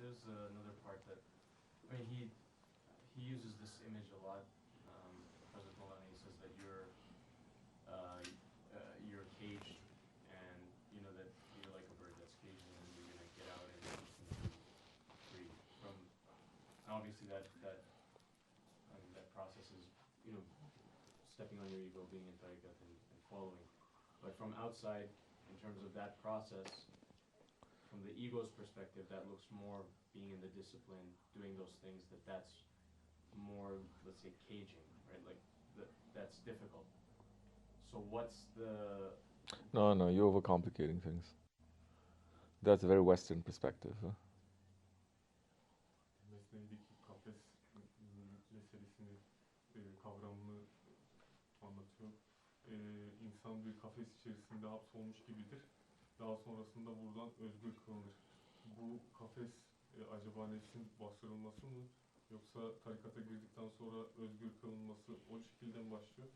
there's another part that, I mean, he uses this image a lot. President Mevlana, he says that you're caged, and you know that you're like a bird that's caged, and you're gonna get out and you can be free from. Obviously, that process is, you know, stepping on your ego, being in tariqat and following. But from outside, in terms of that process, from the ego's perspective, that looks more being in the discipline, doing those things, that's more, let's say, caging, right? Like, that's difficult. So what's the... No, you're overcomplicating things. That's a very Western perspective. Huh? Mesne'deki kafes meselesini, kavramını anlatıyor. İnsan bir kafes içerisinde hapsolmuş gibidir. Daha sonrasında buradan özgür kılınır. Bu kafes acaba nefsin bastırılması mı? Yoksa tarikata girdikten sonra özgür kılınması o şekilde mi başlıyor?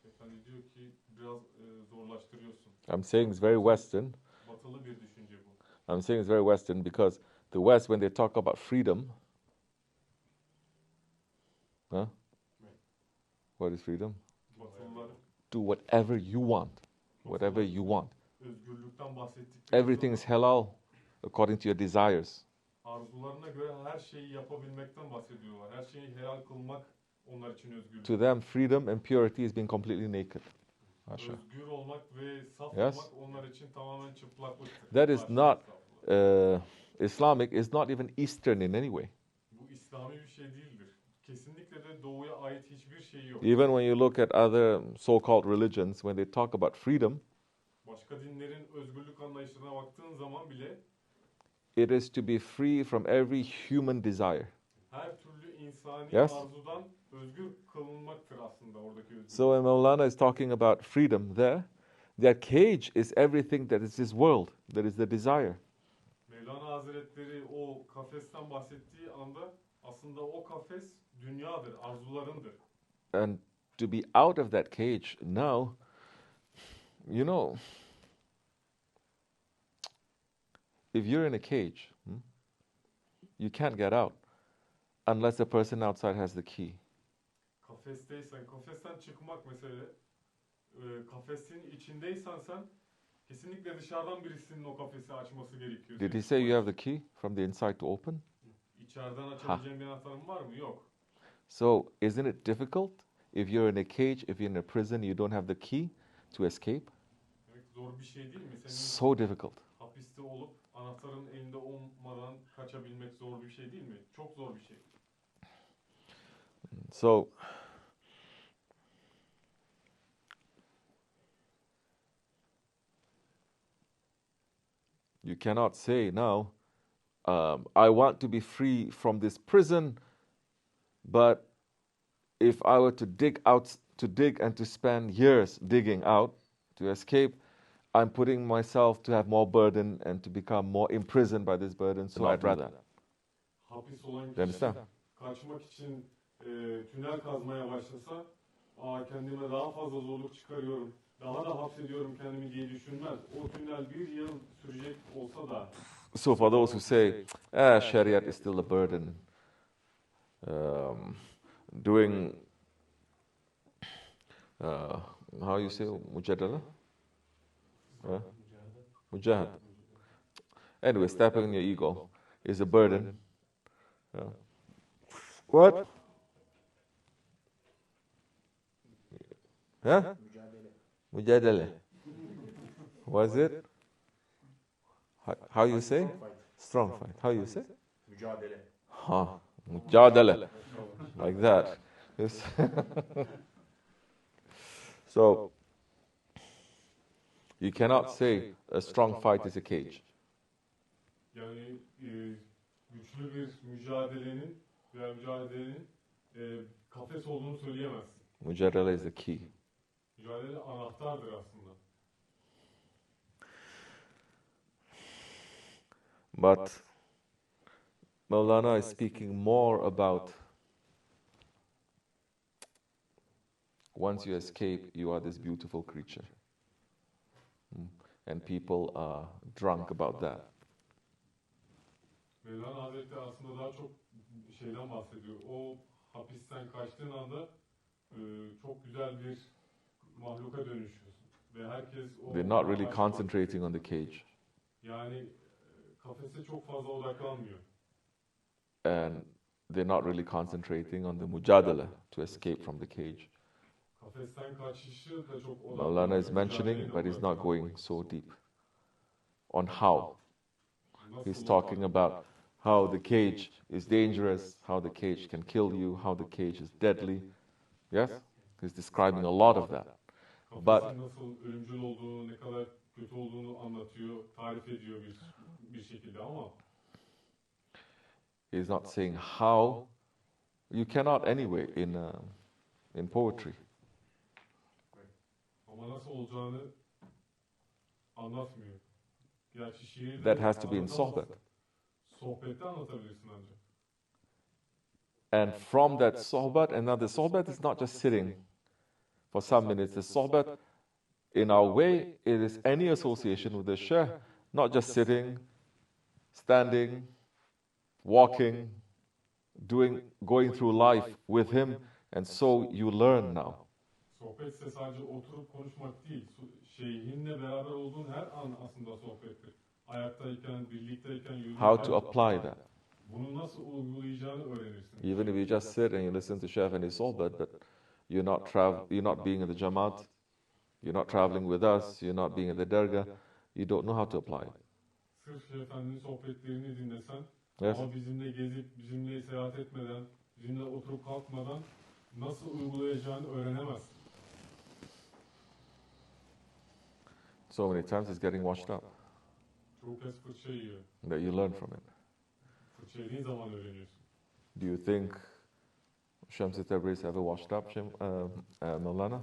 Efendi diyor ki biraz zorlaştırıyorsun. I'm saying it's very Western. Batılı bir düşünce bu. I'm saying it's very Western because the West, when they talk about freedom, huh? Right. What is freedom? Batılılar, do whatever you want. Whatever you want. özgürlükten bahsettikleri Everything is halal according to your desires. Arzularına göre her şeyi yapabilmekten bahsediyorlar. Her şeyi helal kılmak onlar için özgürlük. To them, freedom and purity is being completely naked. Özgür olmak ve saf Yes. olmak onlar için tamamen çıplaklıktır. That is not Islamic. Is not even Eastern in any way. Bu İslami bir şey değildir. Kesinlikle de doğuya ait hiçbir şey yok. Even when you look at other so-called religions, when they talk about freedom, Başka dinlerin özgürlük anlayışına baktığın zaman bile it is to be free from every human desire. her türlü insani Yes. arzudan özgür kılınmaktır aslında oradaki özgürlük. So when Mevlana is talking about freedom there, that cage is everything that is this world, that is the desire. Mevlana Hazretleri o kafesten bahsettiği anda aslında o kafes dünyadır, arzularındır. And to be out of that cage now, you know, if you're in a cage, you can't get out unless the person outside has the key. Kafesten çıkmak mesela, kafesin içindeysen sen, kesinlikle dışarıdan birisinin o kafesi açması gerekiyor. Did he say you have the key from the inside to open? İçeriden açabileceğin bir anahtarın var mı? Yok. So isn't it difficult if you're in a cage, if you're in a prison, you don't have the key to escape? Evet, zor bir şey değil mi? Senin So difficult. hapiste olup anahtarın elinde olmadan kaçabilmek zor bir şey değil mi? Çok zor bir şey. So you cannot say now, I want to be free from this prison, but if I were to dig and to spend years digging out to escape, I'm putting myself to have more burden and to become more imprisoned by this burden, so I'd rather. Hapis olan You kişi understand? kaçmak için tünel kazmaya başlasa, kendime daha fazla zorluk çıkarıyorum, daha da hapsediyorum kendimi diye düşünmez. O tünel bir yıl sürecek olsa da. So for those who say, Shariat is still a burden, doing, how you say, mujadala? Mujahad. Anyway, stepping on your ego is a burden. What? Huh? Mujadala. What is it? How you say? Strong fight. How you say? Mücadele. Mujadala. Like that. Yes. So, you cannot say a strong fight is a cage. Yani güçlü bir mücadelenin kafes olduğunu söyleyemezsin. Mujadala is the key. Mücadele anahtardır aslında. But Mevlana is speaking more about once you escape, you are this beautiful creature. And people are drunk about that. Mevlana Hazretleri aslında daha çok şeyden bahsediyor. O hapisten kaçtığın anda çok güzel bir mahluka dönüşüyorsun. Ve herkes o... They're not really concentrating on the cage. Yani kafese çok fazla odaklanmıyor. And they're not really concentrating on the mujadala to escape from the cage. Kafesten kaçışı da çok Mevlana is mentioning, but he's not going so deep on how. He's talking about how the cage is dangerous, how the cage can kill you, how the cage is deadly. Yes? He's describing a lot of that. But Kafesin nasıl ölümcül olduğunu, ne kadar kötü olduğunu anlatıyor, tarif ediyor bir şekilde ama he's not saying how. You cannot anyway in poetry. ama nasıl olacağını anlatmıyor. Gerçi şiirde That has to be in anlatamazsın. sohbet. Sohbette anlatabilirsin ancak. And from that sohbet, and now the sohbet is not just sitting for some minutes. The sohbet, in our way, it is any association with the Shaykh, not just sitting, standing, walking, going through life with him, and so you learn now. Sohbetse sadece oturup konuşmak değil, şeyhinle beraber olduğun her an aslında sohbettir. Ayaktayken, birlikteyken, yürürken... How to apply that. Bunu nasıl uygulayacağını öğrenirsin. Even if you just sit and you listen to Shaykh and his sohbet, but you're not being in the Jamaat, you're not traveling with us, you're not being in the Dergah, you don't know how to apply it. Sırf Efendi'nin sohbetlerini dinlesen, Yes. ama bizimle gezip, bizimle seyahat etmeden, bizimle oturup kalkmadan nasıl uygulayacağını öğrenemezsin. So many times it's getting washed up, Çoğu kez fırça yiyor. that you learn from it. Fırça yediğin zaman öğreniyorsun. Do you think Shamsi Tabriz ever washed up Mevlana?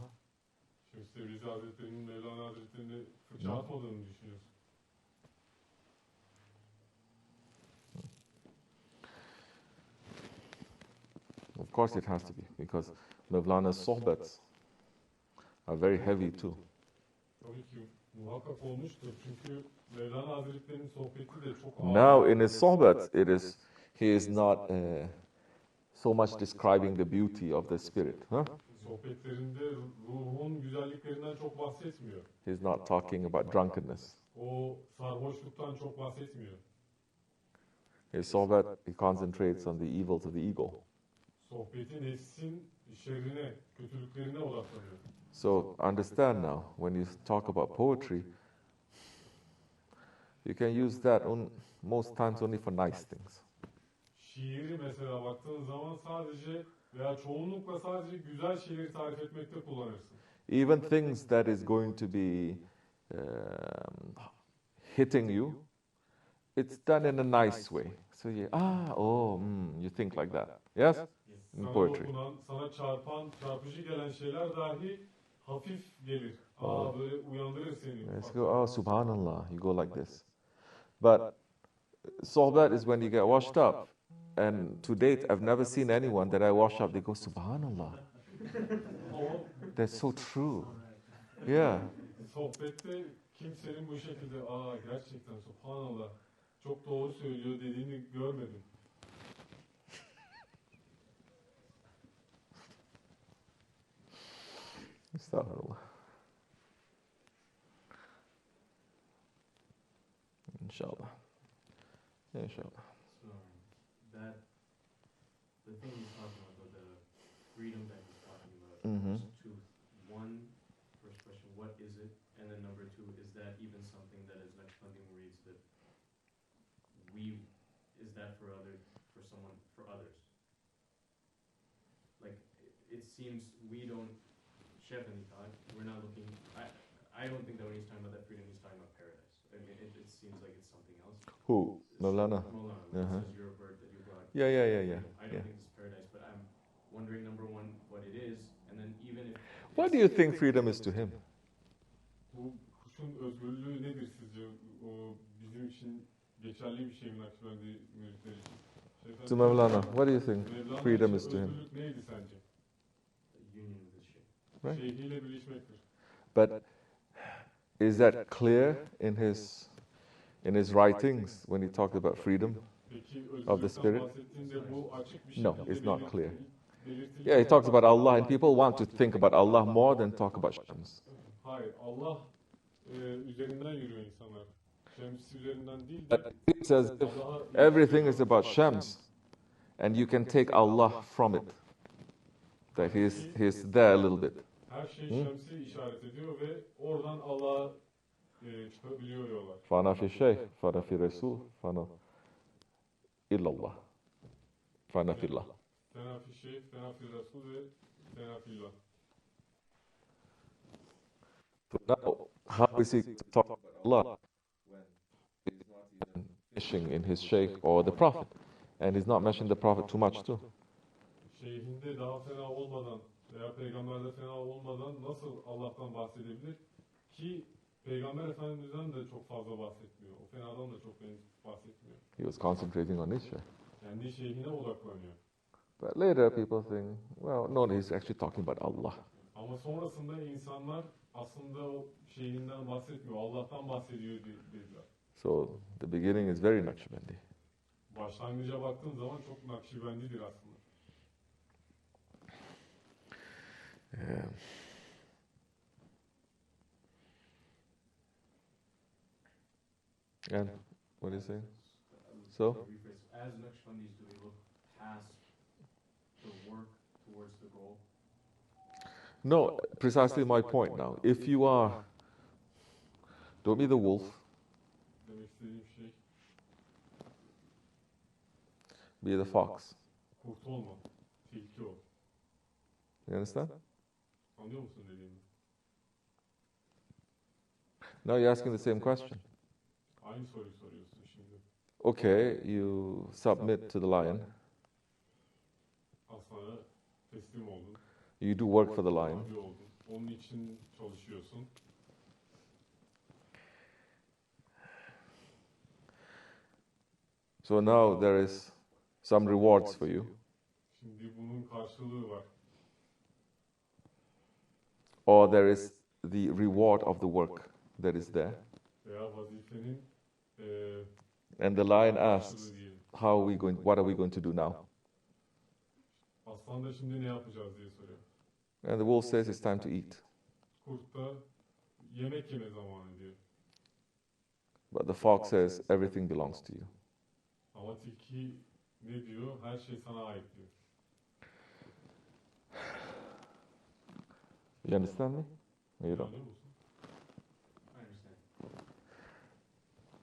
Şimdi Kibrisi Hazretleri'nin Mevlana Hazretleri'ne fırça atmadığını düşünüyorsun. Of course it has to be, because Mevlana's sohbets are very heavy too. Tabii ki muhakkak olmuştur. Çünkü Mevlana Hazretleri'nin sohbeti de çok ağır. Now in his sohbets, he is not so much describing the beauty of the spirit. Sohbetlerinde ruhun güzelliklerinden çok bahsetmiyor. He's not talking about drunkenness. O sarhoşluktan çok bahsetmiyor. His sohbet, he concentrates on the evils of the ego. Sohbeti nefsin şerrine, kötülüklerine odaklanıyor. So understand now, when you talk about poetry, you can use that most times only for nice things. Şiiri mesela baktığın zaman sadece veya çoğunlukla sadece güzel şeyleri tarif etmekte kullanırsın. Even things that is going to be hitting you, it's done in a nice way. So you think like that. Yes? In Sana poetry. dokunan, sana çarpıcı gelen şeyler dahi hafif gelir. Böyle uyandırır seni. Let's go, subhanallah, you go like this. But sohbet is when you get washed up. And to date, I've never seen anyone that I wash up, they go, subhanallah. That's so true. Yeah. Sohbette kimsenin bu şekilde gerçekten subhanallah çok doğru söylüyor dediğini görmedim. Astaghfirullah. Inshallah. Inshallah. So that the thing he's talking about, the freedom that he's talking about, Mhm. there's two. One, first question, what is it? And then number two, is that even something that, as Naksibendi reads, that is that for others? Like, it seems we don't, Shaykh, we're not looking, I don't think that when he's talking about that freedom, he's talking about paradise. I mean, it seems like it's something else. Who? Mevlana? Mevlana, Uh-huh. this is your word that you brought. Yeah. I don't Yeah. think it's paradise, but I'm wondering, number one, what it is, and then even if... What do you think freedom is to him? Bu kuşun özgürlüğü nedir sizce? O bizim için geçerli bir şey mi Naksibendi müritleri için? To Mevlana, what do you think Mevlana freedom için is to him? özgürlük neydi sence? Union with the Shaykh. Right. Şeyhiyle birleşmektir. But is that clear in his writings when he talked about freedom? Peki of the özgürlükten spirit? bahsettiğinde bu açık bir No, şekilde it's not clear. belirtiliyor. Yeah, he talks about Allah, and people want to think about Allah more than talk about Shams. Hayır, Allah üzerinden yürüyor insanlar. Şems üzerinden değil But de it says if everything is about Shams, and you can take Allah from it, that he's there a little bit. her şey Şems'i işaret ediyor ve oradan Allah'a çıkabiliyor yollar. Fana fi Shaykh, fana fi Resul, fana illallah, fana fillah. Fena fi Şeyh, fena fi Resul ve fena fillah. So now, how is he to talk about Allah when he's not even fishing in his Shaykh or the Prophet? And he's not mentioning the Prophet too much too. Şeyhinde daha fena olmadan veya peygamberde fena olmadan nasıl Allah'tan bahsedebilir ki Peygamber Efendimiz'den de çok fazla bahsetmiyor. O fenadan da çok bahsetmiyor. He was concentrating on his Shaykh. Kendi şeyhine odaklanıyor. But later people think, well, no, he's actually talking about Allah. Ama sonrasında insanlar aslında o şeyhinden bahsetmiyor, Allah'tan bahsediyor dediler. So the beginning is very Nakshibendi. Başlangıca baktığın zaman çok Nakşibendidir aslında. Yeah. And what do you say? So? As Naqshbandis, do they look past the work towards the goal? No, precisely my point now. If you are, don't be the wolf, Demek istediğim şey be the fox. kurt olma, tilki ol. You understand? Anlıyor musun dediğimi? Now you're asking the same question. Aynı soruyu soruyorsun şimdi. Okay, you submit to the lion. Aslana teslim oldun. You do work for the lion. Tabi oldun. Onun için çalışıyorsun. So now there is some rewards for you. Şimdi bunun karşılığı var. Or there is the reward of the work that is there. Veya vazifenin And the lion asks, karşılığı diyelim. what are we going to do now? Aslan da şimdi ne yapacağız diye soruyor. And the wolf says it's time to eat. Kurt da yemek yeme zamanı diyor. But the fox says everything belongs to you. Ama tilki ne diyor? Her şey sana ait diyor. You understand me? No, you don't. Anlıyor musun? I understand.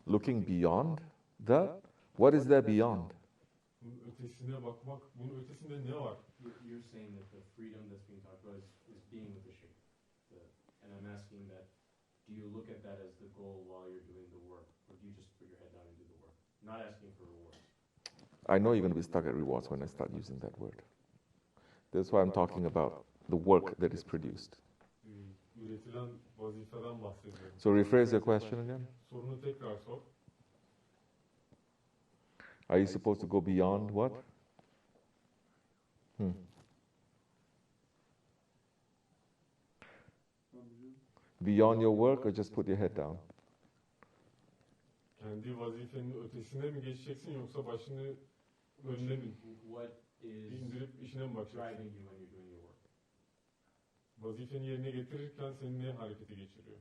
Looking beyond that, what is there beyond? Bunun ötesine bakmak, bunun ötesinde ne var? You're saying that the freedom that's being talked about is being with the Shaykh. And I'm asking that, do you look at that as the goal while you're doing the work? Or do you just put your head down and do the work? Not asking for rewards. I know you're going to be stuck at rewards when I start using that word. That's why I'm talking about the work that is produced. Üretilen vazifeden bahsediyorum. So rephrase your question again. Sorunu tekrar sor. Are you supposed to go beyond what? Beyond your work, or just put your head down? Kendi vazifenin ötesine mi geçeceksin yoksa başını önüne mi What is indirip işine mi bakacaksın? driving you when you're doing your work? Vazifeni yerine getirirken seni ne harekete geçiriyor?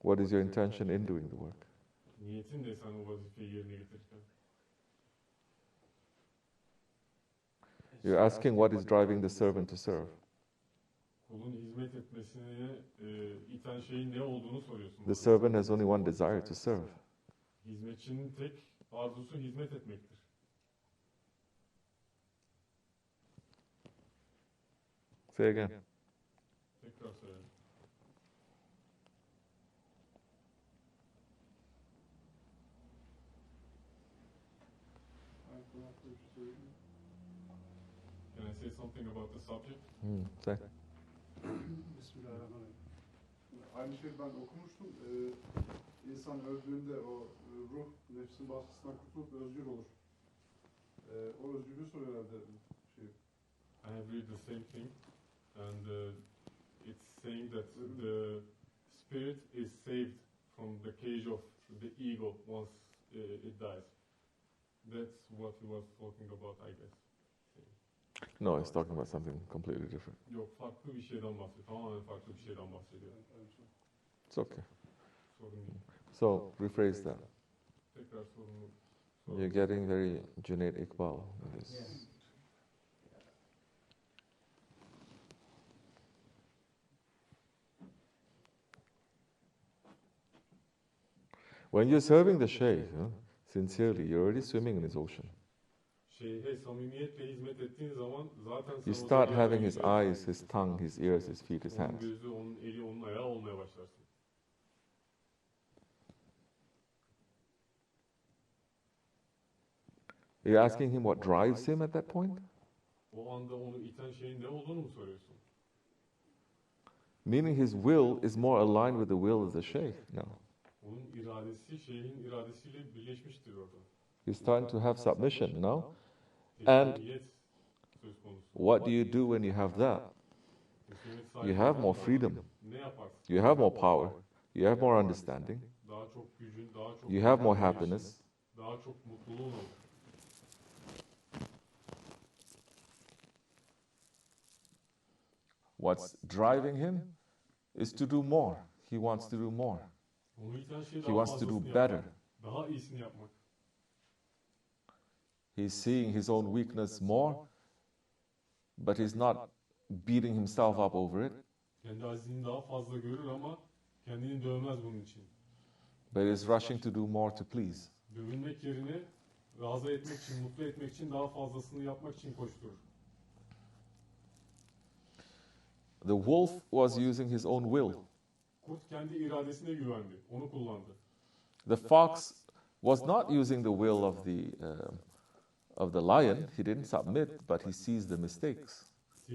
What is your intention in doing the work? Niyetin ne sen o vazifeyi yerine getirirken? You're asking what is driving the servant to serve. Kulun hizmet etmesine iten şeyin ne olduğunu soruyorsun. The servant has only one desire to serve. Hizmetçinin tek arzusu hizmet etmektir. Say again. Tekrar söyle. Can I say something about the subject? Say. Bismillahirrahmanirrahim. Aynı şeyi ben okumuştum. İnsan öldüğünde o ruh nefsin baskısından kurtulup özgür olur. O özgürlüğü soruyor herhalde. I have read the same thing, and it's saying that the spirit is saved from the cage of the ego once it dies. That's what he was talking about, I guess. No, he's talking about something completely different. Yok, farklı bir şeyden bahsediyor. Tamamen farklı bir şeyden bahsediyor. It's okay. Sorun değil. So, rephrase that. Tekrar sorunu. You're getting very Junaid Iqbal with this. Yes. When you're serving the Shaykh, sincerely, you're already swimming in his ocean. Şeyhe samimiyetle hizmet ettiğin zaman zaten You sen o start deryaya having his gidiyorsun. eyes, his tongue, his ears, his feet, his Onun hands. gözü, onun eli, onun ayağı olmaya başlarsın. You're asking him what drives him at that point? O anda onu iten şeyin ne olduğunu mu soruyorsun? Meaning his will is more aligned with the will of the Shaykh. No. Onun iradesi şeyhin iradesiyle birleşmiştir orada. You're starting to have submission, no? And Teslimiyet söz konusu. what do you do when you have that? Teslimiyet You sahibi have olduğun more zaman freedom. Ne yaparsın? You have more power. You have more understanding. Daha çok gücün, daha çok You have more anlayışın, happiness. daha çok mutluluğun olur. What's driving him is to do more. He wants to do more. Onu iten şey He daha wants to do fazlasını better. yapmak. Daha iyisini yapmak. He's seeing his own weakness more, but he's not beating himself up over it, Kendi azizliğini daha fazla görür ama kendini dövmez bunun için. but is rushing to do more to please. Dövünmek yerine razı etmek için, mutlu etmek için daha fazlasını yapmak için koşturur. The wolf was using his own will. Kurt kendi iradesine güvendi. Onu kullandı. The fox was not using the will of the lion. He didn't submit, but he sees the mistakes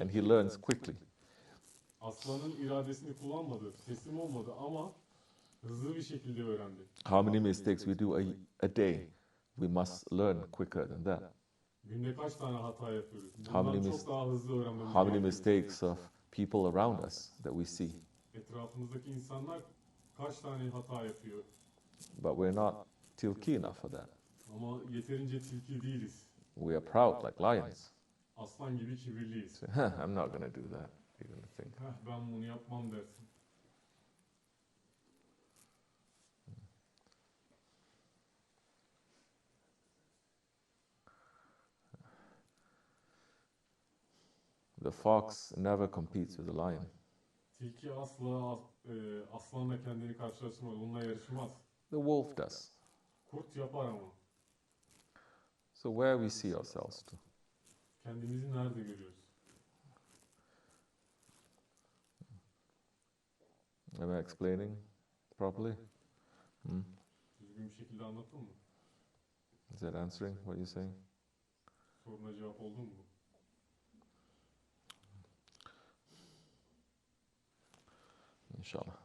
and he learns quickly. Aslanın iradesini kullanmadı, teslim olmadı ama hızlı bir şekilde öğrendi. How many mistakes we do a day? We must learn quicker than that. Günde kaç tane hata yapıyoruz? How many Bundan mis- çok daha hızlı öğrenmemiz How many gerekiyor. mistakes of people around us that we see, Etrafımızdaki insanlar kaç tane hata yapıyor? but we're not tilki enough for that. Ama yeterince tilki değiliz. We are proud like lions. Aslan gibi kibirliyiz. I'm not going to do that. You're going to think. Ben bunu yapmam dersin. The fox never competes with the lion. Tilki asla aslanla kendini karşılaştırmaz, onunla yarışmaz. The wolf does. Kurt yapar ama. So where we see ourselves to. Kendimizi nerede görüyoruz? Am I explaining properly? Düzgün bir şekilde anlattın mı? Is that answering what you're saying? Soruna cevap oldu mu? Inshallah.